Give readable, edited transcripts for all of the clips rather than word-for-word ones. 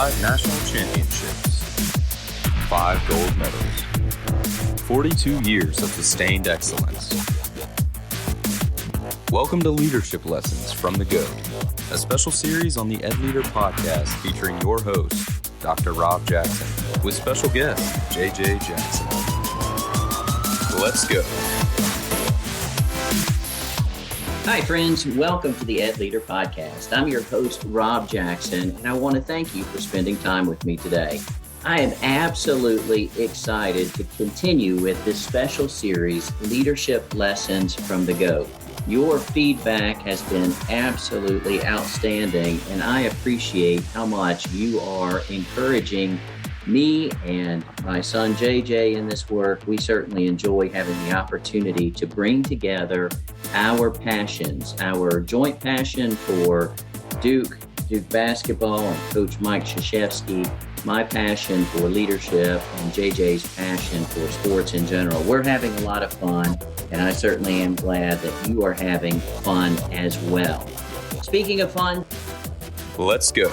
5 national championships, 5 gold medals, 42 years of sustained excellence. Welcome to Leadership Lessons from the GOAT, a special series on the Ed Leader podcast featuring your host, Dr. Rob Jackson, with special guest, JJ Jackson. Let's go. Hi, friends. Welcome to the Ed Leader podcast. I'm your host, Rob Jackson, and I want to thank you for spending time with me today. I am absolutely excited to continue with this special series, Leadership Lessons from the GOAT. Your feedback has been absolutely outstanding, and I appreciate how much you are encouraging me and my son JJ in this work. We certainly enjoy having the opportunity to bring together our passions, our joint passion for Duke basketball and Coach Mike Wojciechowski, my passion for leadership, and JJ's passion for sports in general. We're having a lot of fun, and I certainly am glad that you are having fun as well. Speaking of fun, let's go.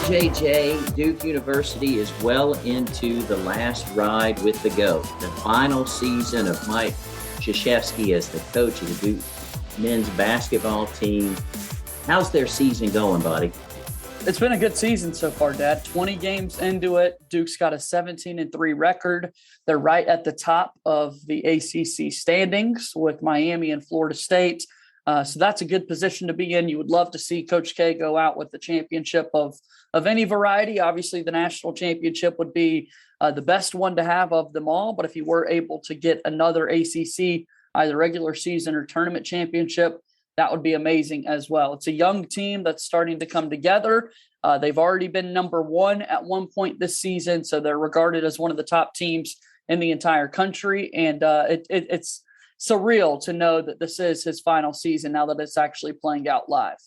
JJ, Duke University is well into the last ride with the GOAT, the final season of Mike Wojciechowski as the coach of the Duke men's basketball team. How's their season going, buddy? It's been a good season so far, Dad. 20 games into it. Duke's got a 17-3 record. They're right at the top of the ACC standings with Miami and Florida State. So that's a good position to be in. You would love to see Coach K go out with the championship of any variety. Obviously, the national championship would be the best one to have of them all. But if you were able to get another ACC, either regular season or tournament championship, that would be amazing as well. It's a young team that's starting to come together. They've already been number one at one point this season, so they're regarded as one of the top teams in the entire country. And it's surreal to know that this is his final season now that it's actually playing out live.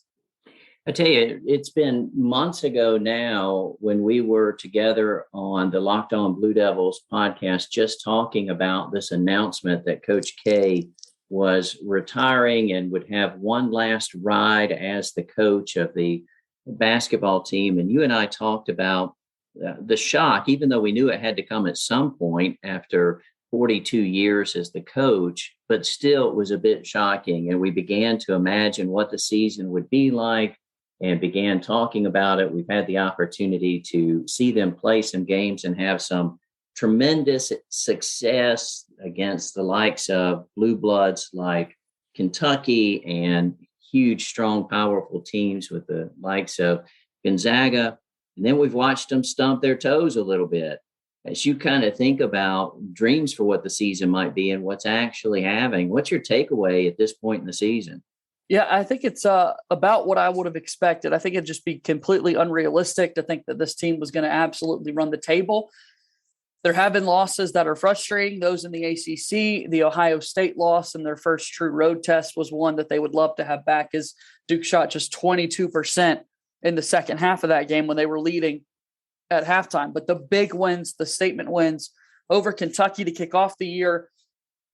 I tell you, it's been months ago now when we were together on the Locked On Blue Devils podcast, just talking about this announcement that Coach K was retiring and would have one last ride as the coach of the basketball team. And you and I talked about the shock, even though we knew it had to come at some point after 42 years as the coach, but still it was a bit shocking. And we began to imagine what the season would be like and began talking about it. We've had the opportunity to see them play some games and have some tremendous success against the likes of blue bloods like Kentucky and huge, strong, powerful teams with the likes of Gonzaga. And then we've watched them stump their toes a little bit. As you kind of think about dreams for what the season might be and what's actually happening, what's your takeaway at this point in the season? Yeah, I think it's about what I would have expected. I think it'd just be completely unrealistic to think that this team was going to absolutely run the table. There have been losses that are frustrating, those in the ACC. The Ohio State loss in their first true road test was one that they would love to have back, as Duke shot just 22% in the second half of that game when they were leading at halftime. But the big wins, the statement wins over Kentucky to kick off the year.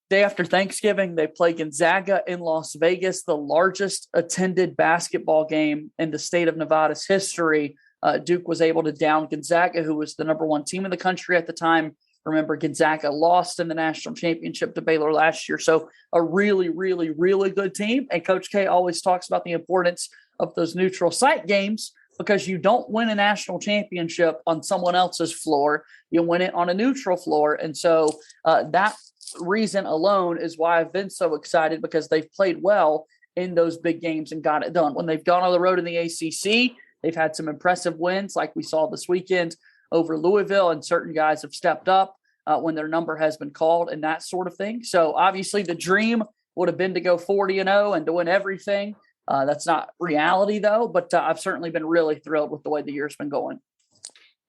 Day after Thanksgiving, they play Gonzaga in Las Vegas, the largest attended basketball game in the state of Nevada's history. Duke was able to down Gonzaga, who was the number one team in the country at the time. Remember, Gonzaga lost in the national championship to Baylor last year. So a really, really, really good team. And Coach K always talks about the importance of those neutral site games because you don't win a national championship on someone else's floor. You win it on a neutral floor. And so that reason alone is why I've been so excited, because they've played well in those big games and got it done. When they've gone on the road in the ACC, they've had some impressive wins like we saw this weekend over Louisville, and certain guys have stepped up when their number has been called and that sort of thing. So obviously the dream would have been to go 40-0 and to win everything. That's not reality though, but I've certainly been really thrilled with the way the year's been going.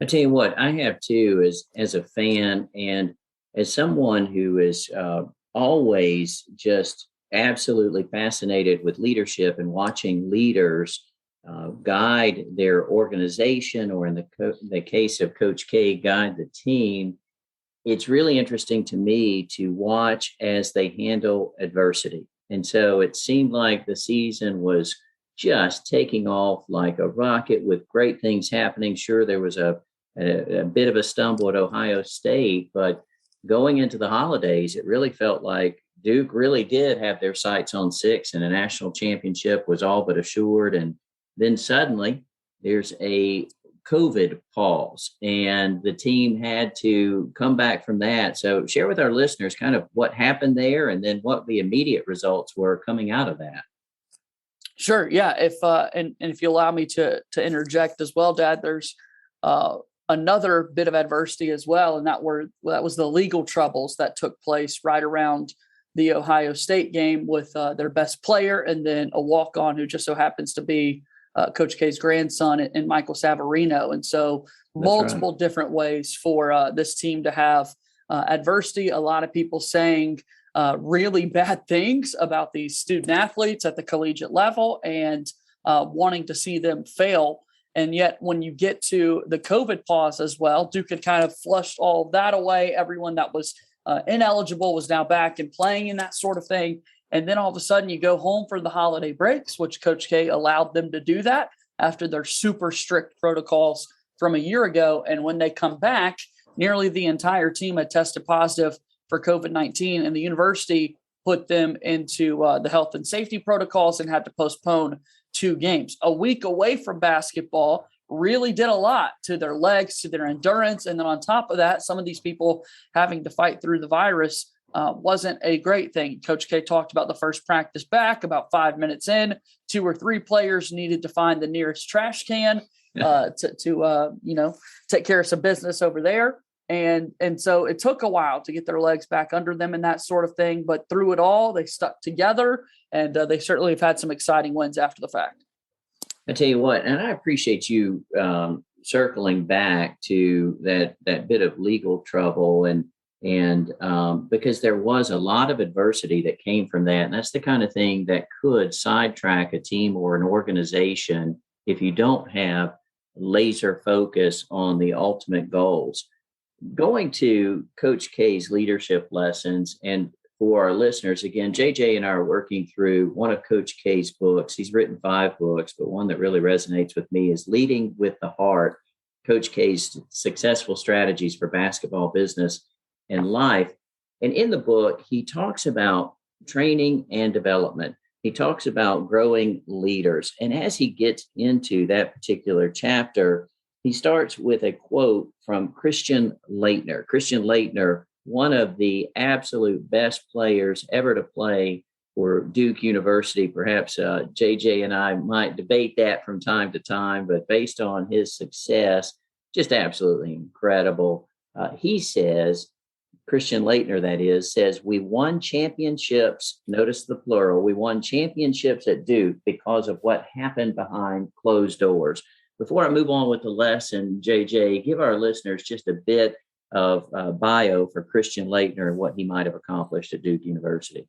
I tell you what, I have too, as a fan and as someone who is always just absolutely fascinated with leadership and watching leaders guide their organization, or in the case of Coach K, guide the team. It's really interesting to me to watch as they handle adversity. And so it seemed like the season was just taking off like a rocket with great things happening. Sure, there was a bit of a stumble at Ohio State, but going into the holidays, it really felt like Duke really did have their sights on six, and a national championship was all but assured. And then suddenly there's a COVID pause, and the team had to come back from that. So share with our listeners kind of what happened there, and then what the immediate results were coming out of that. Sure. Yeah. If and if you allow me to interject as well, Dad, there's another bit of adversity as well, and that was the legal troubles that took place right around the Ohio State game with their best player, and then a walk-on who just so happens to be Coach K's grandson and Michael Savarino. And so multiple different ways for this team to have adversity. A lot of people saying really bad things about these student athletes at the collegiate level and wanting to see them fail. And yet when you get to the COVID pause as well, Duke had kind of flushed all of that away. Everyone that was ineligible was now back and playing in that sort of thing. And then all of a sudden you go home for the holiday breaks, which Coach K allowed them to do that after their super strict protocols from a year ago. And when they come back, nearly the entire team had tested positive for COVID-19, and the university put them into the health and safety protocols and had to postpone 2 games. A week away from basketball really did a lot to their legs, to their endurance. And then on top of that, some of these people having to fight through the virus wasn't a great thing. Coach K talked about the first practice back about 5 minutes in, 2 or 3 players needed to find the nearest trash can to take care of some business over there. And so it took a while to get their legs back under them and that sort of thing. But through it all, they stuck together, and they certainly have had some exciting wins after the fact. I tell you what, and I appreciate you circling back to that bit of legal trouble, and because there was a lot of adversity that came from that. And that's the kind of thing that could sidetrack a team or an organization if you don't have laser focus on the ultimate goals. Going to Coach K's leadership lessons, and for our listeners, again, JJ and I are working through one of Coach K's books. He's written 5 books, but one that really resonates with me is Leading with the Heart, Coach K's Successful Strategies for Basketball Business and Life. And in the book, he talks about training and development. He talks about growing leaders. And as he gets into that particular chapter, he starts with a quote from Christian Laettner. Christian Laettner, one of the absolute best players ever to play for Duke University. Perhaps JJ and I might debate that from time to time, but based on his success, just absolutely incredible. He says, Christian Laettner, that is, says, we won championships, notice the plural, we won championships at Duke because of what happened behind closed doors. Before I move on with the lesson, JJ, give our listeners just a bit of bio for Christian Laettner and what he might have accomplished at Duke University.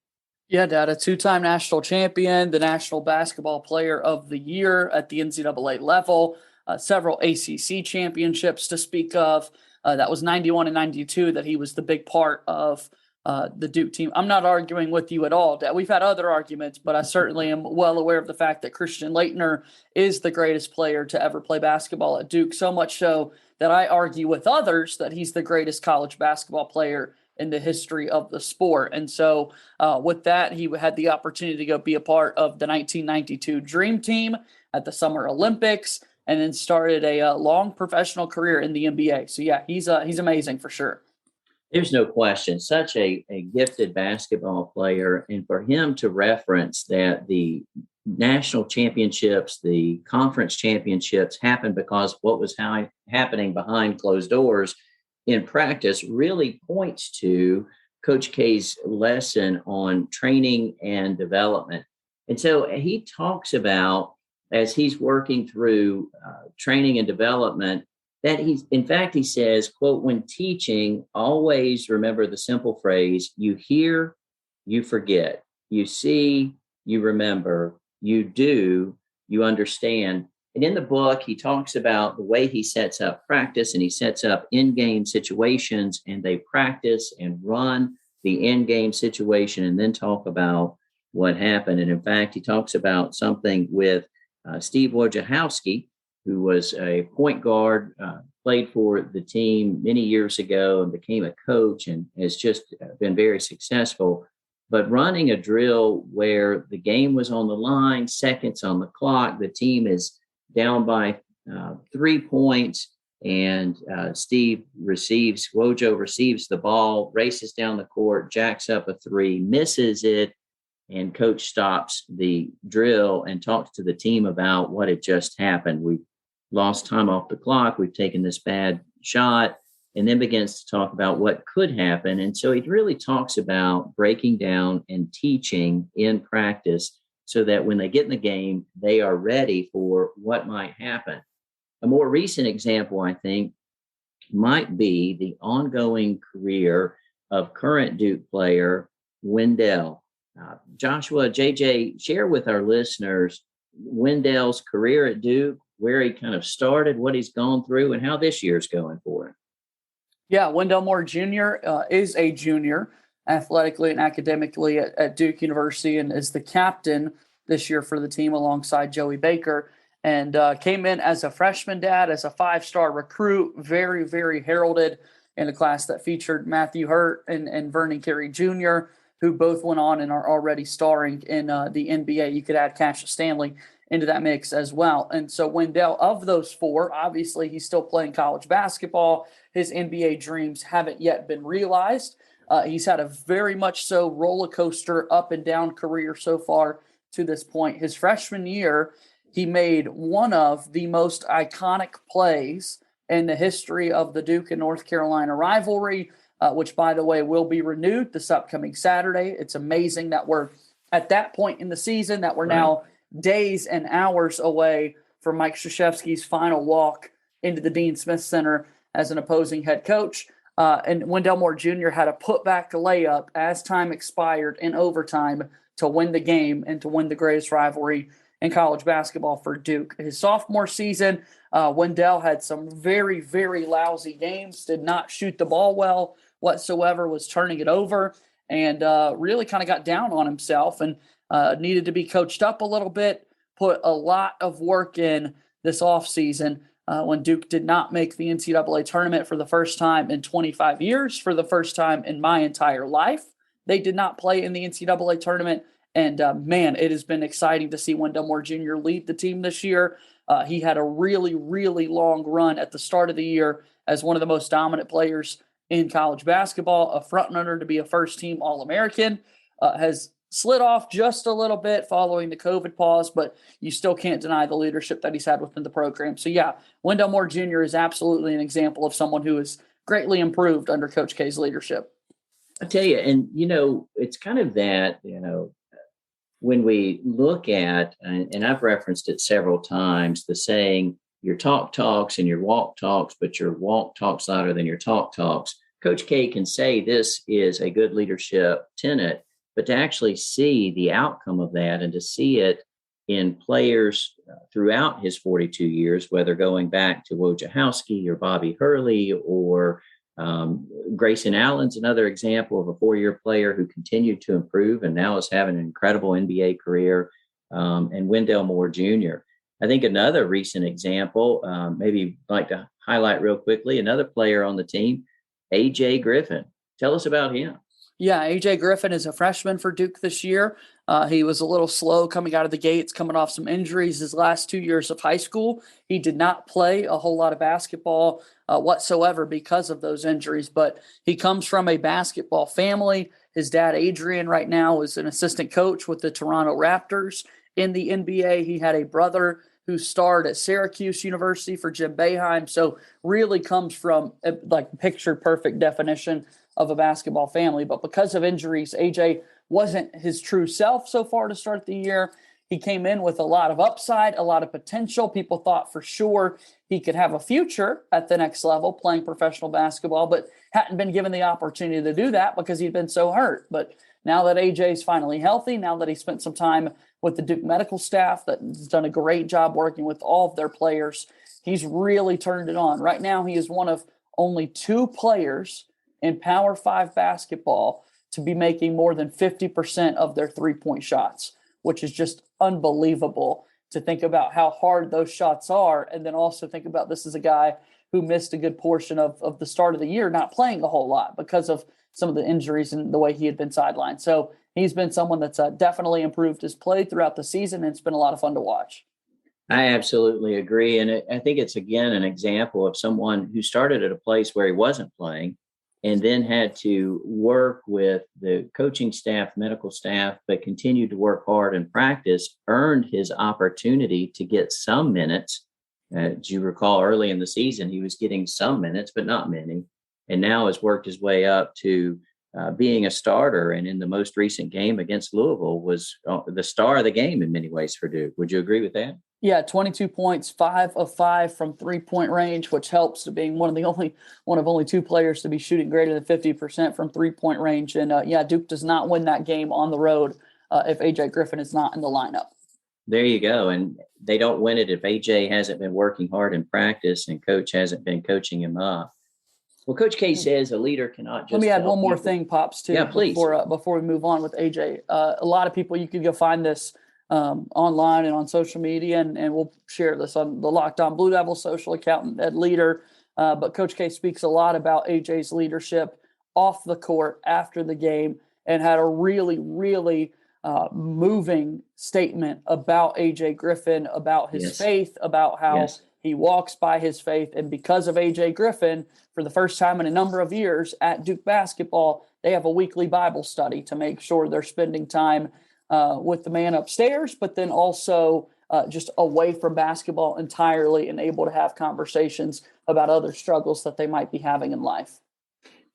Yeah, Dad, a 2-time national champion, the National Basketball Player of the Year at the NCAA level, several ACC championships to speak of. That was 91 and 92 that he was the big part of the Duke team. I'm not arguing with you at all, Dad. We've had other arguments, but I certainly am well aware of the fact that Christian Laettner is the greatest player to ever play basketball at Duke, so much so that I argue with others that he's the greatest college basketball player in the history of the sport. And so with that, he had the opportunity to go be a part of the 1992 Dream Team at the Summer Olympics, and then started a long professional career in the NBA. So yeah, he's amazing for sure. There's no question. Such a gifted basketball player. And for him to reference that the national championships, the conference championships happened because what was happening behind closed doors in practice really points to Coach K's lesson on training and development. And so he talks about, as he's working through training and development, that he says, quote, when teaching, always remember the simple phrase, you hear, you forget, you see, you remember, you do, you understand. And in the book, he talks about the way he sets up practice, and he sets up in-game situations, and they practice and run the in-game situation and then talk about what happened. And in fact, he talks about something with Steve Wojciechowski, who was a point guard, played for the team many years ago and became a coach and has just been very successful. But running a drill where the game was on the line, seconds on the clock, the team is down by 3 points, and Wojo receives the ball, races down the court, jacks up a three, misses it, and coach stops the drill and talks to the team about what had just happened. We lost time off the clock. We've taken this bad shot, and then begins to talk about what could happen. And so he really talks about breaking down and teaching in practice so that when they get in the game, they are ready for what might happen. A more recent example, I think, might be the ongoing career of current Duke player Wendell. Joshua, JJ, share with our listeners Wendell's career at Duke, where he kind of started, what he's gone through, and how this year's going for him. Yeah, Wendell Moore Jr. Is a junior athletically and academically at Duke University and is the captain this year for the team alongside Joey Baker, and came in as a freshman dad, as a 5-star recruit, very, very heralded in a class that featured Matthew Hurt and Vernon Carey Jr., who both went on and are already starring in the NBA. You could add Cassius Stanley into that mix as well. And so Wendell, of those four, obviously he's still playing college basketball. His NBA dreams haven't yet been realized. He's had a very much so roller coaster up and down career so far to this point. His freshman year, he made one of the most iconic plays in the history of the Duke and North Carolina rivalry, which, by the way, will be renewed this upcoming Saturday. It's amazing that we're at that point in the season, that we're now days and hours away from Mike Krzyzewski's final walk into the Dean Smith Center as an opposing head coach. And Wendell Moore Jr. had a putback layup as time expired in overtime to win the game and to win the greatest rivalry in college basketball for Duke. His sophomore season, Wendell had some very, very lousy games, did not shoot the ball well whatsoever, was turning it over, and really kind of got down on himself and needed to be coached up a little bit, put a lot of work in this offseason when Duke did not make the NCAA tournament for the first time in 25 years, for the first time in my entire life. They did not play in the NCAA tournament. And, man, it has been exciting to see Wendell Moore Jr. lead the team this year. He had a really, really long run at the start of the year as one of the most dominant players in college basketball, a front-runner to be a first-team All-American, has slid off just a little bit following the COVID pause, but you still can't deny the leadership that he's had within the program. So, yeah, Wendell Moore Jr. is absolutely an example of someone who has greatly improved under Coach K's leadership. I tell you, and, it's kind of that, when we look at, and I've referenced it several times, the saying, your talk talks and your walk talks, but your walk talks louder than your talk talks. Coach K can say this is a good leadership tenet, but to actually see the outcome of that and to see it in players throughout his 42 years, whether going back to Wojciechowski or Bobby Hurley or Grayson Allen's another example of a 4-year player who continued to improve and now is having an incredible NBA career, and Wendell Moore Jr. I think another recent example, maybe like to highlight real quickly, another player on the team, AJ Griffin. Tell us about him. Yeah, AJ Griffin is a freshman for Duke this year. He was a little slow coming out of the gates, coming off some injuries his last 2 years of high school. He did not play a whole lot of basketball whatsoever because of those injuries, but he comes from a basketball family. His dad, Adrian, right now is an assistant coach with the Toronto Raptors in the NBA. He had a brother who starred at Syracuse University for Jim Boeheim, so really comes from like picture perfect definition of a basketball family. But because of injuries, AJ wasn't his true self so far to start the year. He came in with a lot of upside, a lot of potential. People thought for sure he could have a future at the next level playing professional basketball, but hadn't been given the opportunity to do that because he'd been so hurt. But now that AJ's finally healthy, now that he spent some time with the Duke medical staff that has done a great job working with all of their players, he's really turned it on. Right now, he is one of only 2 players in Power 5 basketball to be making more than 50% of their 3-point shots, which is just unbelievable. to think about how hard those shots are. And then also think about this is a guy who missed a good portion of the start of the year, not playing a whole lot because of some of the injuries and the way he had been sidelined. So he's been someone that's definitely improved his play throughout the season, and it's been a lot of fun to watch. I absolutely agree. And I think it's, again, an example of someone who started at a place where he wasn't playing and then had to work with the coaching staff, medical staff, but continued to work hard and practice, earned his opportunity to get some minutes. As you recall, early in the season, he was getting some minutes, but not many, and now has worked his way up to being a starter. And in the most recent game against Louisville was the star of the game in many ways for Duke. Would you agree with that? Yeah, 22 points, 5 of 5 from 3-point range, which helps to being one of only 2 players to be shooting greater than 50% from 3-point range. And Duke does not win that game on the road if AJ Griffin is not in the lineup. There you go. And they don't win it if AJ hasn't been working hard in practice and coach hasn't been coaching him up. Well, Coach K says a leader cannot just. Let me add one more thing, Pops, too. Yeah, please. Before we move on with AJ. A lot of people, you could go find this online and on social media, and we'll share this on the Locked On Blue Devils social account at Leader. But Coach K speaks a lot about AJ's leadership off the court after the game and had a really, really moving statement about AJ Griffin, about his faith, about how he walks by his faith. And because of AJ Griffin, for the first time in a number of years at Duke basketball, they have a weekly Bible study to make sure they're spending time with the man upstairs, but then also just away from basketball entirely and able to have conversations about other struggles that they might be having in life.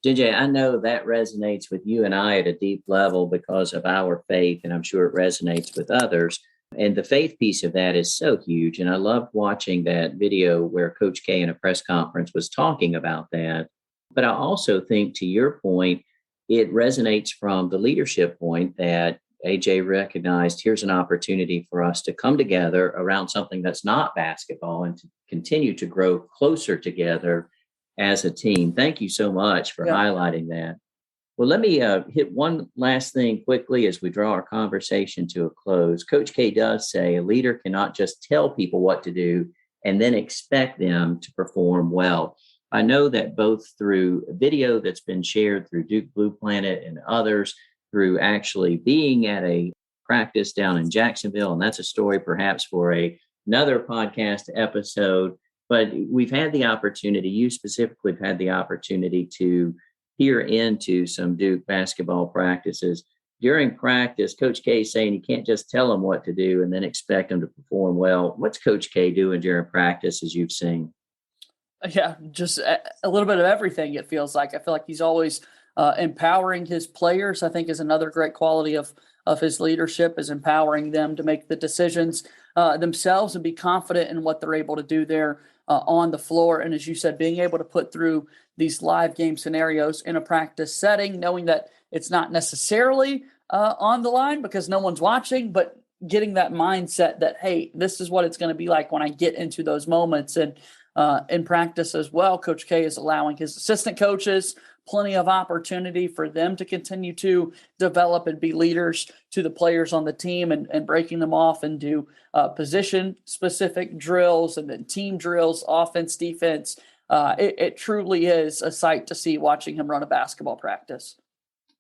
JJ, I know that resonates with you and I at a deep level because of our faith, and I'm sure it resonates with others. And the faith piece of that is so huge. And I loved watching that video where Coach K in a press conference was talking about that. But I also think, to your point, it resonates from the leadership point that AJ recognized here's an opportunity for us to come together around something that's not basketball and to continue to grow closer together as a team. Thank you so much for highlighting that. Well, let me hit one last thing quickly as we draw our conversation to a close. Coach K does say a leader cannot just tell people what to do and then expect them to perform well. I know that both through a video that's been shared through Duke Blue Planet and others, through actually being at a practice down in Jacksonville, and that's a story perhaps for another podcast episode. But we've had the opportunity, you specifically have had the opportunity to peer into some Duke basketball practices. During practice, Coach K is saying you can't just tell them what to do and then expect them to perform well. What's Coach K doing during practice, as you've seen? Yeah, just a little bit of everything, it feels like. I feel like he's always empowering his players. I think is another great quality of his leadership, is empowering them to make the decisions themselves and be confident in what they're able to do there on the floor. And as you said, being able to put through these live game scenarios in a practice setting, knowing that it's not necessarily on the line because no one's watching, but getting that mindset that, hey, this is what it's going to be like when I get into those moments. And in practice as well, Coach K is allowing his assistant coaches plenty of opportunity for them to continue to develop and be leaders to the players on the team, and breaking them off and do position-specific drills and then team drills, offense, defense. It truly is a sight to see watching him run a basketball practice.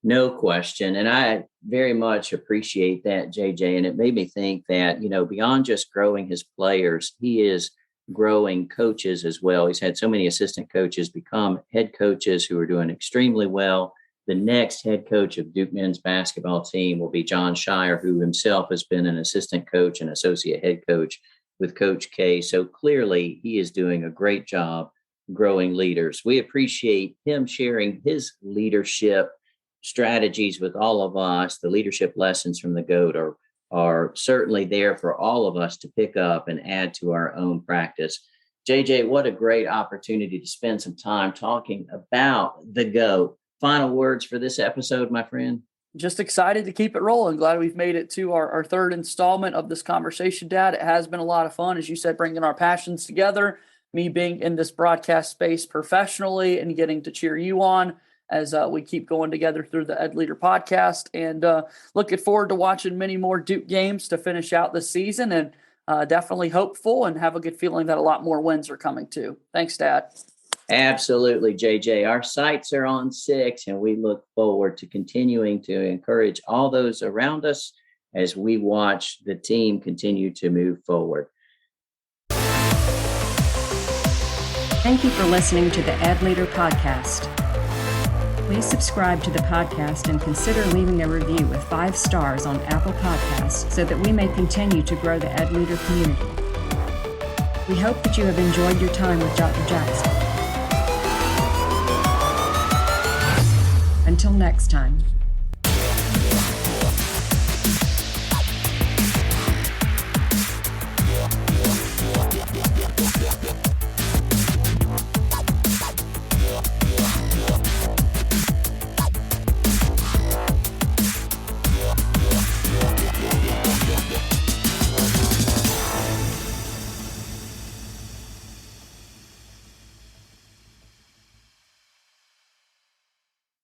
No question. And I very much appreciate that, JJ. And it made me think that, beyond just growing his players, he is growing coaches as well. He's had so many assistant coaches become head coaches who are doing extremely well. The next head coach of Duke men's basketball team will be John Shire, who himself has been an assistant coach and associate head coach with Coach K. So clearly he is doing a great job growing leaders. We appreciate him sharing his leadership strategies with all of us. The leadership lessons from the GOAT are certainly there for all of us to pick up and add to our own practice. JJ, what a great opportunity to spend some time talking about the GOAT. Final words for this episode, my friend? Just excited to keep it rolling. Glad we've made it to our third installment of this conversation, Dad. It has been a lot of fun, as you said, bringing our passions together, me being in this broadcast space professionally and getting to cheer you on as we keep going together through the Ed Leader podcast, and looking forward to watching many more Duke games to finish out the season. And definitely hopeful and have a good feeling that a lot more wins are coming too. Thanks, Dad. Absolutely, JJ. Our sights are on 6, and we look forward to continuing to encourage all those around us as we watch the team continue to move forward. Thank you for listening to the Ed Leader Podcast. Please subscribe to the podcast and consider leaving a review with 5 stars on Apple Podcasts so that we may continue to grow the Ed Leader community. We hope that you have enjoyed your time with Dr. Jackson. Until next time.